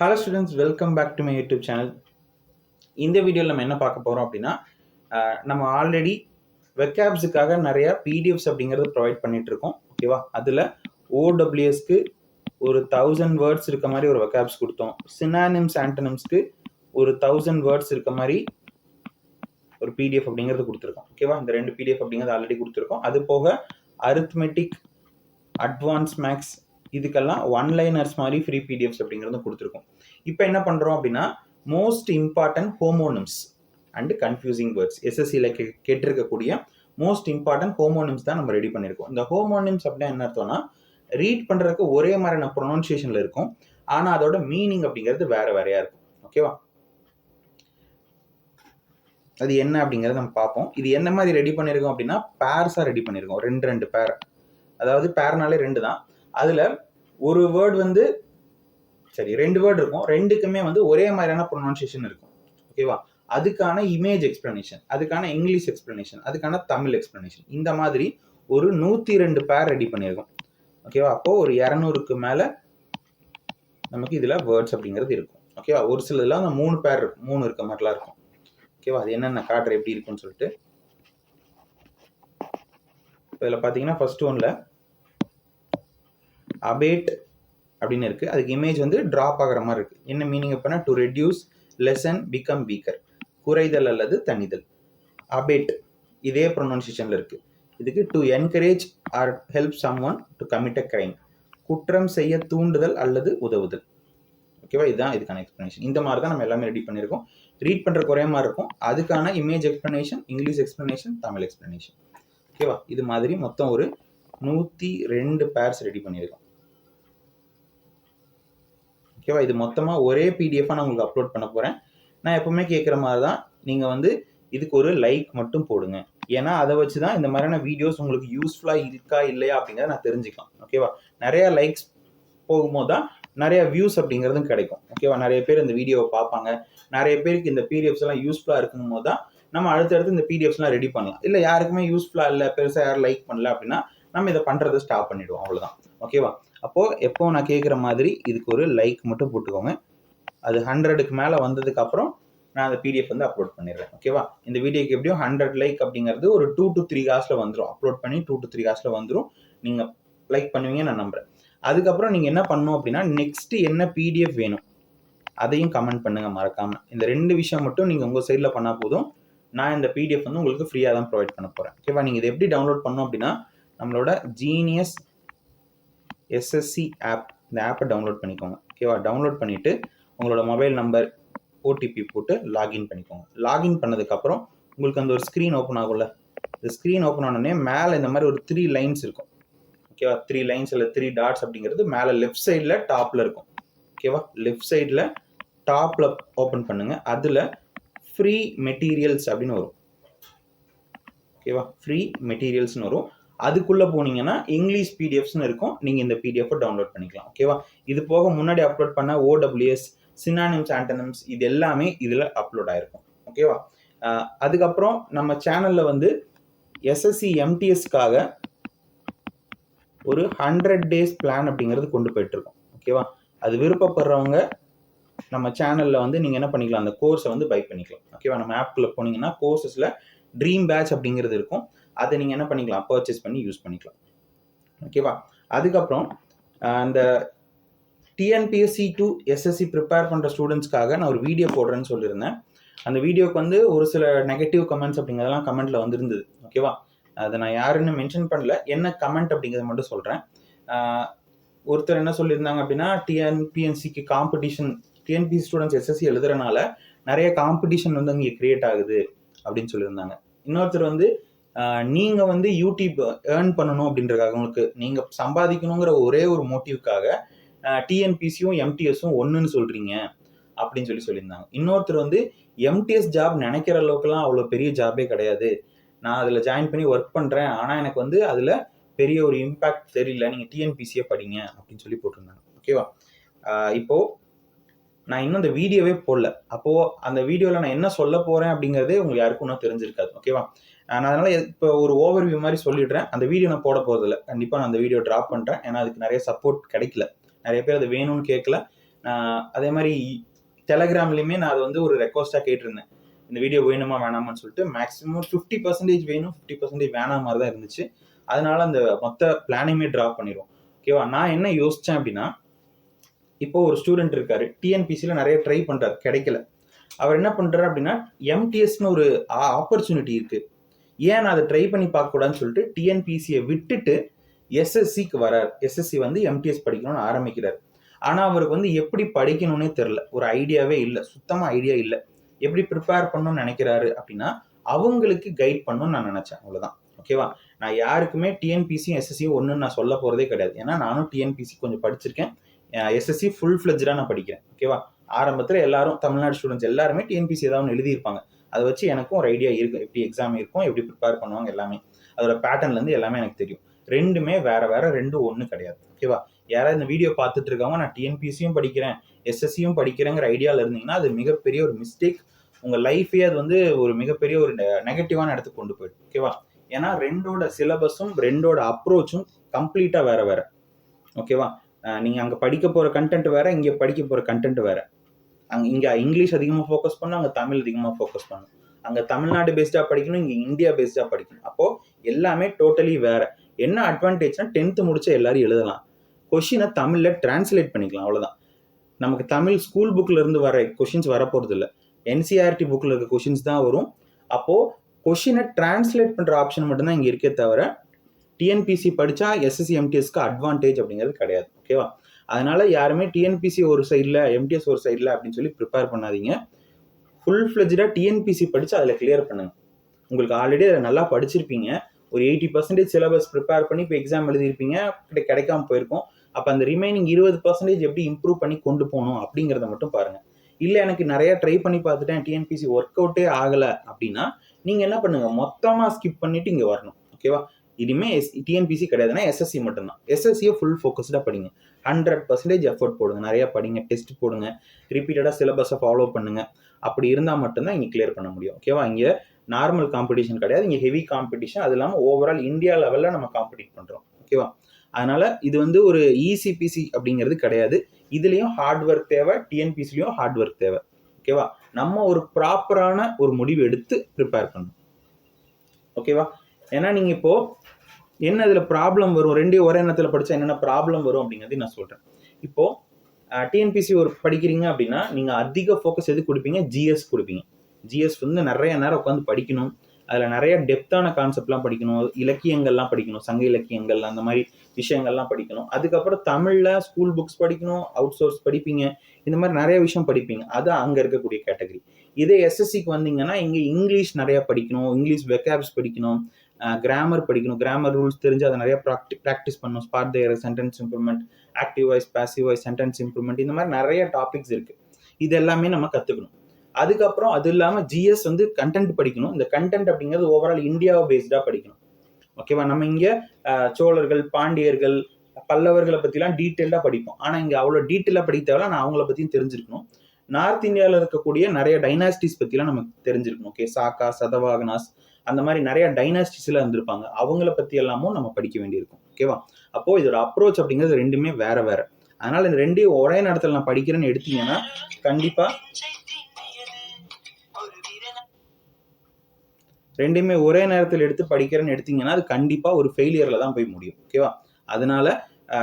Hello students, welcome back to my YouTube channel. இந்த வீடியோவில் நம்ம என்ன பார்க்க போகிறோம் அப்படின்னா, நம்ம ஆல்ரெடி வெப்கேப்ஸுக்காக நிறையா பிடிஎஃப்ஸ் அப்படிங்கிறது ப்ரொவைட் பண்ணிட்டு இருக்கோம். ஓகேவா? அதில் ஓடபிள்யூஎஸ்க்கு ஒரு 1000 வேர்ட்ஸ் இருக்க மாதிரி ஒரு வெப்கேப்ஸ் கொடுத்தோம். சினானிம்ஸ் ஆண்டனிம்ஸ்க்கு ஒரு 1000 வேர்ட்ஸ் இருக்க மாதிரி ஒரு பிடிஎஃப் அப்படிங்கிறது கொடுத்துருக்கோம். ஓகேவா? இந்த 2 பிடிஎஃப் அப்படிங்கிறது ஆல்ரெடி கொடுத்துருக்கோம். அது போக அரித்மெட்டிக், அட்வான்ஸ் மேக்ஸ், இதுக்கெல்லாம் ஒன்லைனர்ஸ் மாதிரி ஃப்ரீ பிடிஎஃப்ஸ் அப்படிங்கிறது கொடுத்துருக்கோம். இப்போ என்ன பண்ணுறோம் அப்படின்னா, most important homonyms and confusing words, எஸ்எஸ்சியில் கேட்டிருக்கக்கூடிய மோஸ்ட் இம்பார்ட்டன்ட் ஹோமோனிம்ஸ் தான் நம்ம ரெடி பண்ணியிருக்கோம். இந்த ஹோமோனிம்ஸ் அப்படின்னா என்ன அர்த்தம்னா, ரீட் பண்ணுறதுக்கு ஒரே மாதிரியான ப்ரொனவுன்சியேஷனில் இருக்கும், ஆனால் அதோட மீனிங் அப்படிங்கிறது வேற வேறையா இருக்கும். ஓகேவா? அது என்ன அப்படிங்கிறத நம்ம பார்ப்போம். இது என்ன மாதிரி ரெடி பண்ணியிருக்கோம் அப்படின்னா, பேர்ஸாக ரெடி பண்ணியிருக்கோம். ரெண்டு பேர், அதாவது பேர்னாலே 2 தான். அதில் ஒரு வேர்டு வந்து ரெண்டு வேர்டு இருக்கும், ரெண்டுக்குமே வந்து ஒரே மாதிரியான ப்ரொனவுன்சியேஷன் இருக்கும். ஓகேவா? அதுக்கான இமேஜ் எக்ஸ்பிளனேஷன், அதுக்கான இங்கிலீஷ் எக்ஸ்பிளனேஷன், அதுக்கான தமிழ் எக்ஸ்பிளனேஷன், இந்த மாதிரி ஒரு 102 பேர் ரெடி பண்ணியிருக்கோம். ஓகேவா? அப்போ ஒரு 200க்கு மேல நமக்கு இதுல வேர்ட்ஸ் அப்படிங்கிறது இருக்கும். ஓகேவா? ஒரு சிலதுல அந்த 3 பேர் இருக்கும், 3 இருக்க மாதிரிலாம் இருக்கும். ஓகேவா? அது என்னென்ன காட்டுற எப்படி இருக்குன்னு சொல்லிட்டு இதில் பார்த்தீங்கன்னா, ஃபர்ஸ்ட் ஒன்ல அபேட் அப்படின்னு இருக்கு. அதுக்கு இமேஜ் வந்து டிராப் ஆகிற மாதிரி இருக்கு. என்ன மீனிங் அப்படின்னா, to reduce, lessen, become weaker, குறைதல் அல்லது தணிதல். அபேட் இதே ப்ரொனன்சியேஷன்ல இருக்கு. இதுக்கு to encourage or help someone to commit a crime, குற்றம் செய்ய தூண்டுதல் அல்லது உதவுதல். ஓகேவா? இதுதான் இதுக்கான எக்ஸ்பிளனேஷன். இந்த மாதிரி தான் நம்ம எல்லாமே ரெடி பண்ணியிருக்கோம். ரீட் பண்ணுற ஒரே மாதிரி இருக்கும். அதுக்கான image explanation, English explanation, Tamil explanation. ஓகேவா? இது மாதிரி மொத்தம் ஒரு 102 பேர்ஸ் ரெடி பண்ணியிருக்கோம். ஓகேவா? இது மொத்தமாக ஒரே பிடிஎஃபாக நான் உங்களுக்கு அப்லோட் பண்ண போகிறேன். நான் எப்பவுமே கேட்குற மாதிரி தான், நீங்கள் வந்து இதுக்கு ஒரு லைக் மட்டும் போடுங்க. ஏன்னா அதை வச்சு தான் இந்த மாதிரியான வீடியோஸ் உங்களுக்கு யூஸ்ஃபுல்லாக இருக்கா இல்லையா அப்படிங்கிறத நான் தெரிஞ்சுக்கலாம். ஓகேவா? நிறையா லைக்ஸ் போகும்போது தான் நிறைய வியூஸ் அப்படிங்கிறதும் கிடைக்கும். ஓகேவா? நிறைய பேர் இந்த வீடியோவை பார்ப்பாங்க. நிறைய பேருக்கு இந்த பிடிஎஃப்ஸ் எல்லாம் யூஸ்ஃபுல்லாக இருக்கும் போது தான் நம்ம அடுத்தடுத்து இந்த பிடிஎஃப்ஸ்லாம் ரெடி பண்ணலாம். இல்லை யாருக்குமே யூஸ்ஃபுல்லாக இல்லை, பெருசாக யாரும் லைக் பண்ணல அப்படின்னா நம்ம இதை பண்ணுறதை ஸ்டாப் பண்ணிவிடுவோம். அவ்வளோதான். ஓகேவா? அப்போது எப்போ நான் கேட்குற மாதிரி இதுக்கு ஒரு லைக் மட்டும் போட்டுக்கோங்க. அது 100க்கு மேலே வந்ததுக்கப்புறம் நான் அந்த பிடிஎஃப் வந்து அப்லோட் பண்ணிடுறேன். ஓகேவா? இந்த வீடியோக்கு எப்படியும் 100 லைக் அப்படிங்கிறது ஒரு 2 to 3 ஹவர்ஸில் வந்துடும். அப்லோட் பண்ணி 2 to 3 ஹவர்ஸில் வந்துடும். நீங்கள் லைக் பண்ணுவீங்க நான் நம்புகிறேன். அதுக்கப்புறம் நீங்கள் என்ன பண்ணணும் அப்படின்னா, நெக்ஸ்ட்டு என்ன பிடிஎஃப் வேணும் அதையும் கமெண்ட் பண்ணுங்கள் மறக்காமல். இந்த 2 விஷயம் மட்டும் நீங்கள் உங்கள் சைடில் பண்ணால் போதும். நான் இந்த பிடிஎஃப் வந்து உங்களுக்கு ஃப்ரீயாக தான் ப்ரொவைட் பண்ண போகிறேன். ஓகேவா? நீங்கள் இதை எப்படி டவுன்லோட் பண்ணணும் அப்படின்னா, நம்மளோட ஜீனியஸ் எஸ்எஸ்சி ஆப், இந்த ஆப்பை டவுன்லோட் பண்ணிக்கோங்க. ஓகேவா? டவுன்லோட் பண்ணிவிட்டு உங்களோட மொபைல் நம்பர், ஓடிபி போட்டு லாகின் பண்ணிக்கோங்க. லாகின் பண்ணதுக்கப்புறம் உங்களுக்கு அந்த ஒரு ஸ்க்ரீன் ஓப்பன் ஆகும்ல, இந்த ஸ்க்ரீன் ஓப்பன் ஆனோடனே மேலே இந்த மாதிரி ஒரு 3 லைன்ஸ் இருக்கும். ஓகேவா? 3 லைன்ஸ் இல்லை 3 டாட்ஸ் அப்படிங்கிறது மேலே லெஃப்ட் சைடில் டாப்பில் இருக்கும். ஓகேவா? லெஃப்ட் சைடில் டாப்பில் ஓப்பன் பண்ணுங்கள். அதில் ஃப்ரீ மெட்டீரியல்ஸ் அப்படின்னு வரும். ஓகேவா? ஃப்ரீ மெட்டீரியல்ஸ்னு வரும். அதுக்குள்ளே போனீங்கன்னா இங்கிலீஷ் பிடிஎஃப்ஸ்னு இருக்கும். நீங்கள் இந்த பிடிஎஃப்பை டவுன்லோட் பண்ணிக்கலாம். ஓகேவா? இது போக முன்னாடி அப்லோட் பண்ண ஓடபிள்யூஎஸ், சினானிம்ஸ், ஆண்டனிம்ஸ், இது எல்லாமே இதில் அப்லோட் ஆயிருக்கும். ஓகேவா? அதுக்கப்புறம் நம்ம சேனலில் வந்து எஸ்எஸ்சி எம்டிஎஸ்க்காக ஒரு 100 days பிளான் அப்படிங்கிறது கொண்டு போயிட்டுருக்கோம். ஓகேவா? அது விருப்பப்படுறவங்க நம்ம சேனலில் வந்து நீங்கள் என்ன பண்ணிக்கலாம், அந்த கோர்ஸை வந்து பை பண்ணிக்கலாம். ஓகேவா? நம்ம ஆப்குள்ளே போனீங்கன்னா கோர்சஸில் ட்ரீம் பேட்ச் அப்படிங்கிறது இருக்கும். அதை நீங்கள் என்ன பண்ணிக்கலாம், பர்ச்சேஸ் பண்ணி யூஸ் பண்ணிக்கலாம். ஓகேவா? அதுக்கப்புறம் அந்த டிஎன்பிஎஸ்சி டு எஸ்எஸ்சி ப்ரிப்பேர் பண்ணுற ஸ்டூடெண்ட்ஸ்க்காக நான் ஒரு வீடியோ போடுறேன்னு சொல்லியிருந்தேன். அந்த வீடியோக்கு வந்து ஒரு சில நெகட்டிவ் கமெண்ட்ஸ் அப்படிங்கிறதெல்லாம் கமெண்ட்டில் வந்துருந்தது. ஓகேவா? அதை நான் யாருன்னு மென்ஷன் பண்ணல, என்ன கமெண்ட் அப்படிங்கிறத மட்டும் சொல்கிறேன். ஒருத்தர் என்ன சொல்லியிருந்தாங்க அப்படின்னா, டிஎன்பிஎஸ்சிக்கு காம்படிஷன், டிஎன்பிஎஸ்சி ஸ்டூடெண்ட்ஸ் எஸ்எஸ்சி எழுதுறதுனால நிறைய காம்படிஷன் வந்து அங்கே கிரியேட் ஆகுது அப்படின்னு சொல்லியிருந்தாங்க. இன்னொருத்தர் வந்து நீங்கள் வந்து யூடியூப் ஏர்ன் பண்ணணும் அப்படின்றக்காக, உங்களுக்கு நீங்கள் சம்பாதிக்கணுங்கிற ஒரே ஒரு மோட்டிவ்க்காக டிஎன்பிசியும் எம்டிஎஸும் ஒன்றுன்னு சொல்கிறீங்க அப்படின்னு சொல்லியிருந்தாங்க. இன்னொருத்தர் வந்து எம்டிஎஸ் ஜாப் நினைக்கிற அளவுக்குலாம் அவ்வளோ பெரிய ஜாபே கிடையாது, நான் அதில் ஜாயின் பண்ணி ஒர்க் பண்ணுறேன், ஆனால் எனக்கு வந்து அதில் பெரிய ஒரு இம்பேக்ட் தெரியல, நீங்கள் டிஎன்பிசியை படிங்க அப்படின்னு போட்டிருந்தாங்க. ஓகேவா? இப்போது நான் இன்னும் அந்த வீடியோவே போடல. அப்போது அந்த வீடியோவில் நான் என்ன சொல்ல போகிறேன் அப்படிங்கிறதே உங்களுக்கு யாருக்கும் இன்னும் தெரிஞ்சிருக்காது. ஓகேவா? நான் அதனால் இப்போ ஒரு ஓவர்வியூ மாதிரி சொல்லிடுறேன். அந்த வீடியோ நான் போட போகிறதில்ல. கண்டிப்பாக நான் அந்த வீடியோ ட்ராப் பண்ணுறேன். ஏன்னா அதுக்கு நிறைய சப்போர்ட் கிடைக்கல, நிறைய பேர் அது வேணும்னு கேட்கல. அதே மாதிரி டெலகிராம்லேயுமே நான் அதை வந்து ஒரு ரெக்வஸ்ட்டாக கேட்டிருந்தேன், இந்த வீடியோ வேணுமா வேணாமான்னு சொல்லிட்டு. மேக்ஸிமம் 50% வேணும், 50% வேணாம் மாதிரி தான் இருந்துச்சு. அதனால அந்த மொத்த பிளானையுமே ட்ராப் பண்ணிடுவோம். ஓகேவா? நான் என்ன யோசித்தேன் அப்படின்னா, இப்போ ஒரு ஸ்டூடெண்ட் இருக்காரு, டிஎன்பிசியில் நிறைய ட்ரை பண்ணுறாரு, கிடைக்கல. அவர் என்ன பண்ணுறாரு அப்படின்னா, எம்டிஎஸ்னு ஒரு ஆப்பர்ச்சுனிட்டி இருக்குது, ஏன் நான் அதை ட்ரை பண்ணி பார்க்கக்கூடாதுன்னு சொல்லிட்டு டிஎன்பிசியை விட்டுட்டு எஸ்எஸ்சிக்கு வரார். எஸ்எஸ்சி வந்து எம்டிஎஸ் படிக்கணும்னு ஆரம்பிக்கிறார். ஆனால் அவருக்கு வந்து எப்படி படிக்கணும்னே தெரில, ஒரு ஐடியாவே இல்லை, சுத்தமாக ஐடியா இல்லை. எப்படி ப்ரிப்பேர் பண்ணணும்னு நினைக்கிறாரு அப்படின்னா, அவங்களுக்கு கைட் பண்ணணும்னு நான் நினச்சேன், அவ்வளோதான். ஓகேவா? நான் யாருக்குமே டிஎன்பிசியும் எஸ்எஸ்சியும் ஒன்றுன்னு நான் சொல்ல போகிறதே கிடையாது. ஏன்னா நானும் டிஎன்பிசி கொஞ்சம் படிச்சிருக்கேன், எஸ்எஸ்சி ஃபுல் ஃப்ளெஜ்டாக நான் படிக்கிறேன். ஓகேவா? ஆரம்பத்தில் எல்லாரும் தமிழ்நாடு ஸ்டூடெண்ட்ஸ் எல்லாருமே டிஎன்பிசி ஏதாவது ஒன்று எழுதியிருப்பாங்க. அதை வச்சு எனக்கும் ஒரு ஐடியா இருக்குது, எப்படி எக்ஸாம் இருக்கும், எப்படி ப்ரிப்பேர் பண்ணுவாங்க, எல்லாமே அதோட பேட்டர்ன்லேருந்து எல்லாமே எனக்கு தெரியும். ரெண்டுமே வேற வேற, ரெண்டும் ஒன்று கிடையாது. ஓகேவா? யாராவது இந்த வீடியோ பார்த்துட்டு இருக்கவங்க நான் டிஎன்பிசியும் படிக்கிறேன் எஸ்எஸ்சியும் படிக்கிறேங்கிற ஐடியாவில் இருந்தீங்கன்னா அது மிகப்பெரிய ஒரு மிஸ்டேக். உங்கள் லைஃபே அது வந்து ஒரு மிகப்பெரிய ஒரு நெகட்டிவான இடத்துக்கு கொண்டு போயிடும். ஓகேவா? ஏன்னா ரெண்டோட சிலபஸும் ரெண்டோட அப்ரோச்சும் கம்ப்ளீட்டாக வேற வேற. ஓகேவா? நீங்கள் அங்கே படிக்க போகிற கண்டென்ட் வேற, இங்கே படிக்க போகிற கண்டென்ட் வேற. இங்கே இங்கிலீஷ் அதிகமாக ஃபோக்கஸ் பண்ணணும், அங்கே தமிழ் அதிகமாக ஃபோக்கஸ் பண்ணணும். அங்கே தமிழ்நாடு பேஸ்டாக படிக்கணும், இங்கே இந்தியா பேஸ்டாக படிக்கணும். அப்போது எல்லாமே டோட்டலி வேற. என்ன அட்வான்டேஜ்னா 10th முடிச்ச எல்லாரும் எழுதலாம், கொஷினை தமிழில் டிரான்ஸ்லேட் பண்ணிக்கலாம், அவ்வளோதான். நமக்கு தமிழ் ஸ்கூல் புக்கில் இருந்து வர கொஷின்ஸ் வரப்போகிறது இல்லை, என்சிஆர்டி புக்கில் இருக்க கொஷின்ஸ் தான் வரும். அப்போது கொஷினை டிரான்ஸ்லேட் பண்ணுற ஆப்ஷன் மட்டும்தான் இங்கே இருக்கே தவிர டிஎன்பிசி படித்தா எஸ்எஸ்சி எம்டிஎஸ்க்கு அட்வான்டேஜ் அப்படிங்கிறது கிடையாது. ஓகேவா? அதனால யாருமே டிஎன்பிசி ஒரு சைடில் எம்டிஎஸ் ஒரு சைடில் அப்படின்னு சொல்லி ப்ரிப்பேர் பண்ணாதீங்க. ஃபுல் ஃப்ளெஜ்டாக டிஎன்பிசி படித்து அதில் கிளியர் பண்ணுங்க. உங்களுக்கு ஆல்ரெடி அதில் நல்லா படிச்சிருப்பீங்க, ஒரு 80% சிலபஸ் ப்ரிப்பேர் பண்ணி இப்போ எக்ஸாம் எழுதியிருப்பீங்க, கிடைக்காம போயிருக்கும். அப்போ அந்த ரிமைனிங் 20% எப்படி இம்ப்ரூவ் பண்ணி கொண்டு போகணும் அப்படிங்கிறத மட்டும் பாருங்கள். இல்லை எனக்கு நிறைய ட்ரை பண்ணி பார்த்துட்டேன், டிஎன்பிசி ஒர்க் அவுட்டே ஆகலை அப்படின்னா நீங்கள் என்ன பண்ணுங்கள், மொத்தமாக ஸ்கிப் பண்ணிவிட்டு இங்கே வரணும். ஓகேவா? இனிமேல் டிஎன்பிசி கிடையாதுன்னா எஸ்எஸ்சி மட்டும்தான். எஸ்எஸ்சியை ஃபுல் ஃபோக்கஸ்டாக படிங்க, 100% எஃபர்ட் போடுங்க, நிறையா படிங்க, டெஸ்ட் போடுங்க, ரிப்பீட்டடாக சிலபஸை ஃபாலோ பண்ணுங்கள். அப்படி இருந்தால் மட்டும்தான் இங்கே கிளியர் பண்ண முடியும். ஓகேவா? இங்கே நார்மல் காம்படிஷன் கிடையாது, இங்கே ஹெவி காம்படிஷன். அது இல்லாமல் ஓவரால் இந்தியா லெவலில் நம்ம காம்படிட் பண்ணுறோம். ஓகேவா? அதனால் இது வந்து ஒரு ஈசிபிசி அப்படிங்கிறது கிடையாது. இதுலேயும் ஹார்ட் ஒர்க் தேவை, டிஎன்பிசிலையும் ஹார்ட் ஒர்க் தேவை. ஓகேவா? நம்ம ஒரு ப்ராப்பரான ஒரு முடிவு எடுத்து ப்ரிப்பேர் பண்ணணும். ஓகேவா? ஏன்னா நீங்கள் இப்போது என்ன இதில் ப்ராப்ளம் வரும், ரெண்டையும் ஒரே நேரத்தில் படித்தா என்னென்ன ப்ராப்ளம் வரும் அப்படிங்கிறது நான் சொல்கிறேன். இப்போது டிஎன்பிசி ஒரு படிக்கிறீங்க அப்படின்னா நீங்கள் அதிக ஃபோக்கஸ் எது கொடுப்பீங்க, ஜிஎஸ் கொடுப்பீங்க. ஜிஎஸ் வந்து நிறைய நேரம் உட்காந்து படிக்கணும், அதில் நிறைய டெப்த்தான கான்செப்ட்லாம் படிக்கணும், இலக்கியங்கள்லாம் படிக்கணும், சங்க இலக்கியங்கள் அந்த மாதிரி விஷயங்கள்லாம் படிக்கணும். அதுக்கப்புறம் தமிழில் ஸ்கூல் புக்ஸ் படிக்கணும், அவுட் சோர்ஸ் படிப்பீங்க, இந்த மாதிரி நிறைய விஷயம் படிப்பீங்க. அது அங்கே இருக்கக்கூடிய கேட்டகரி. இதே எஸ்எஸ்சிக்கு வந்தீங்கன்னா இங்கே இங்கிலீஷ் நிறையா படிக்கணும், இங்கிலீஷ் வெக்காப்ஸ் படிக்கணும், கிராமர் படிக்கணும், கிராமர் ரூல்ஸ் தெரிஞ்சு அதை நிறைய ப்ராக்டிஸ் பண்ணணும், spot the error, sentence improvement, active voice, passive voice, sentence improvement, இந்த மாதிரி நிறைய டாபிக்ஸ் இருக்குது. இது எல்லாமே நம்ம கற்றுக்கணும். அதுக்கப்புறம் அது இல்லாமல் ஜிஎஸ் வந்து கண்டென்ட் படிக்கணும். இந்த கண்டென்ட் அப்படிங்கிறது ஓவரால் இந்தியாவை பேஸ்டாக படிக்கணும். ஓகேவா? நம்ம இங்கே சோழர்கள், பாண்டியர்கள், பல்லவர்களை பற்றிலாம் டீட்டெயிலாக படிப்போம். ஆனால் இங்கே அவ்வளோ டீட்டெயிலாக படிக்க தேவையில்ல, நான் அவங்கள பற்றியும் தெரிஞ்சிருக்கணும். நார்த் இந்தியாவில் இருக்கக்கூடிய நிறைய டைனாஸ்டிஸ் பற்றிலாம் நமக்கு தெரிஞ்சிருக்கணும். ஓகே, சாக்கா, சதவாகனாஸ், அந்த மாதிரி நிறைய டைனாஸ்டிஸ்ல இருந்திருப்பாங்க, அவங்கள பற்றி எல்லாமும் நம்ம படிக்க வேண்டியிருக்கும். ஓகேவா? அப்போது இதோட அப்ரோச் அப்படிங்கிறது ரெண்டுமே வேற வேற. அதனால் இந்த ரெண்டையும் ஒரே நேரத்தில் நான் படிக்கிறேன்னு எடுத்தீங்கன்னா கண்டிப்பாக ரெண்டுமே ஒரே நேரத்தில் எடுத்து படிக்கிறேன்னு எடுத்தீங்கன்னா அது கண்டிப்பாக ஒரு ஃபெயிலியரில் தான் போய் முடியும். ஓகேவா? அதனால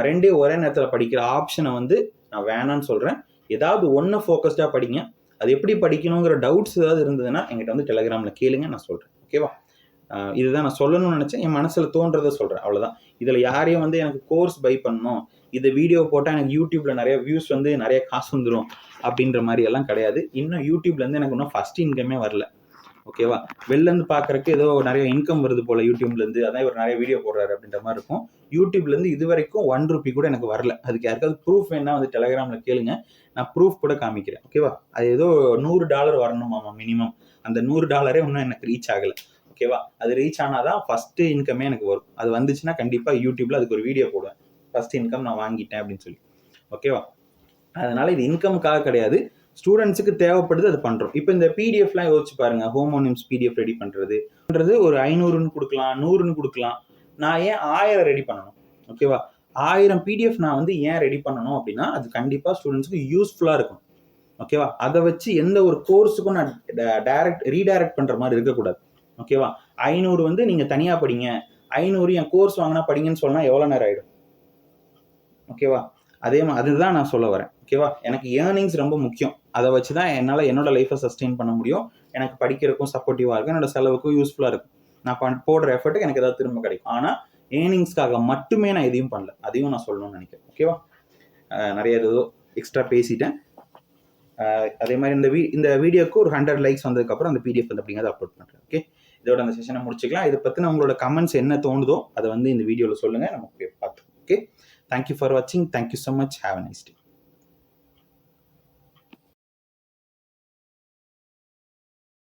ரெண்டையும் ஒரே நேரத்தில் படிக்கிற ஆப்ஷனை வந்து நான் வேணான்னு சொல்கிறேன். ஏதாவது ஒன்று ஃபோக்கஸ்டாக படிங்க. அது எப்படி படிக்கணுங்கிற டவுட்ஸ் ஏதாவது இருந்ததுன்னா என்கிட்ட வந்து டெலகிராமில் கேளுங்க, நான் சொல்கிறேன். ஓகேவா? இதுதான் நான் சொல்லணும்னு நினச்சேன், என் மனசில் தோன்றதை சொல்கிறேன், அவ்வளோதான். இதில் யாரையும் வந்து எனக்கு கோர்ஸ் பை பண்ணணும், இந்த வீடியோ போட்டால் எனக்கு யூடியூப்பில் நிறைய வியூஸ் வந்து நிறைய காசு வந்துடும் அப்படின்ற மாதிரி எல்லாம் கிடையாது. இன்னும் யூடியூப்லேருந்து எனக்கு இன்னும் ஃபஸ்ட் இன்கமே வரல. ஓகேவா? வெளிலேருந்து பார்க்குறக்கு ஏதோ நிறைய இன்கம் வருது போல் யூடியூப்லேருந்து, அதான் இவர் நிறைய வீடியோ போடுறாரு அப்படின்ற மாதிரி இருக்கும். யூடியூப்லேருந்து இது வரைக்கும் 1 ரூபி கூட எனக்கு வரல. அதுக்கு யாருக்காவது ப்ரூஃப் வேணா வந்து டெலகிராமில் கேளுங்க, நான் ப்ரூஃப் கூட காமிக்கிறேன். ஓகேவா? அது ஏதோ $100 வரணுமாமா மினிமம். அந்த $100 இன்னும் எனக்கு ரீச் ஆகலை. ஓகேவா? அது ரீச் ஆனால் தான் ஃபஸ்ட்டு இன்கமே எனக்கு வரும். அது வந்துச்சுன்னா கண்டிப்பாக யூடியூப்பில் அதுக்கு ஒரு வீடியோ போடுவேன், ஃபஸ்ட் இன்கம் நான் வாங்கிட்டேன் அப்படின்னு சொல்லி. ஓகேவா? அதனால் இது இன்கமுக்காக கிடையாது, ஸ்டூடெண்ட்ஸுக்கு தேவைப்படுது, அது பண்ணுறோம். இப்போ இந்த பிடிஎஃப்லாம் யோசிச்சு பாருங்கள், ஹோமோனிம்ஸ் பிடிஎஃப் ரெடி பண்ணுறது ஒரு 500ன்னு கொடுக்கலாம், 100ன்னு கொடுக்கலாம். நான் ஏன் 1000 ரெடி பண்ணணும்? ஓகேவா? 1000 பிடிஎஃப் நான் வந்து ஏன் ரெடி பண்ணணும் அப்படின்னா அது கண்டிப்பாக ஸ்டூடெண்ட்ஸ்க்கு யூஸ்ஃபுல்லாக இருக்கும். ஓகேவா? அதை வச்சு எந்த ஒரு கோர்ஸுக்கும் நான் ரீடைரக்ட் பண்ணுற மாதிரி இருக்கக்கூடாது. ஓகேவா? 500 வந்து நீங்கள் தனியாக படிங்க, 500 என் கோர்ஸ் வாங்கினா படிங்கன்னு சொன்னால் எவ்வளோ நேரம் ஆகிடும்? ஓகேவா? அதுதான் நான் சொல்ல வரேன். ஓகேவா? எனக்கு ஏர்னிங்ஸ் ரொம்ப முக்கியம். அதை வச்சு தான் என்னால் என்னோட லைஃப்பை சஸ்டெயின் பண்ண முடியும். எனக்கு படிக்கிறதுக்கும் சப்போர்ட்டிவாக இருக்கும், என்னோட செலவுக்கும் யூஸ்ஃபுல்லாக இருக்கும். நான் போடுற எஃபர்ட்டுக்கு எனக்கு ஏதாவது திரும்ப கிடைக்கும். ஆனால் ஏர்னிங்ஸ்க்காக மட்டுமே நான் எதையும் பண்ணல. அதையும் நான் சொல்லணும்னு நினைக்கிறேன். ஓகேவா? நிறைய ஏதோ எக்ஸ்ட்ரா பேசிட்டேன். அதே மாதிரி இந்த வீடியோக்கு ஒரு 100 லைக்ஸ் வந்ததுக்கப்புறம் அந்த பிடிஎஃப் வந்து அப்படிங்கிறத அப்லோட் பண்ணுறேன். ஓகே, இதோட அந்த செஷனை முடிச்சுக்கலாம். இதை பற்றின உங்களோட கமெண்ட்ஸ் என்ன தோணுதோ அதை வந்து இந்த வீடியோவில் சொல்லுங்கள், நமக்கு பார்த்து. ஓகே, தேங்க்யூ ஃபார் வாட்சிங். Thank you so much. Have a nice day.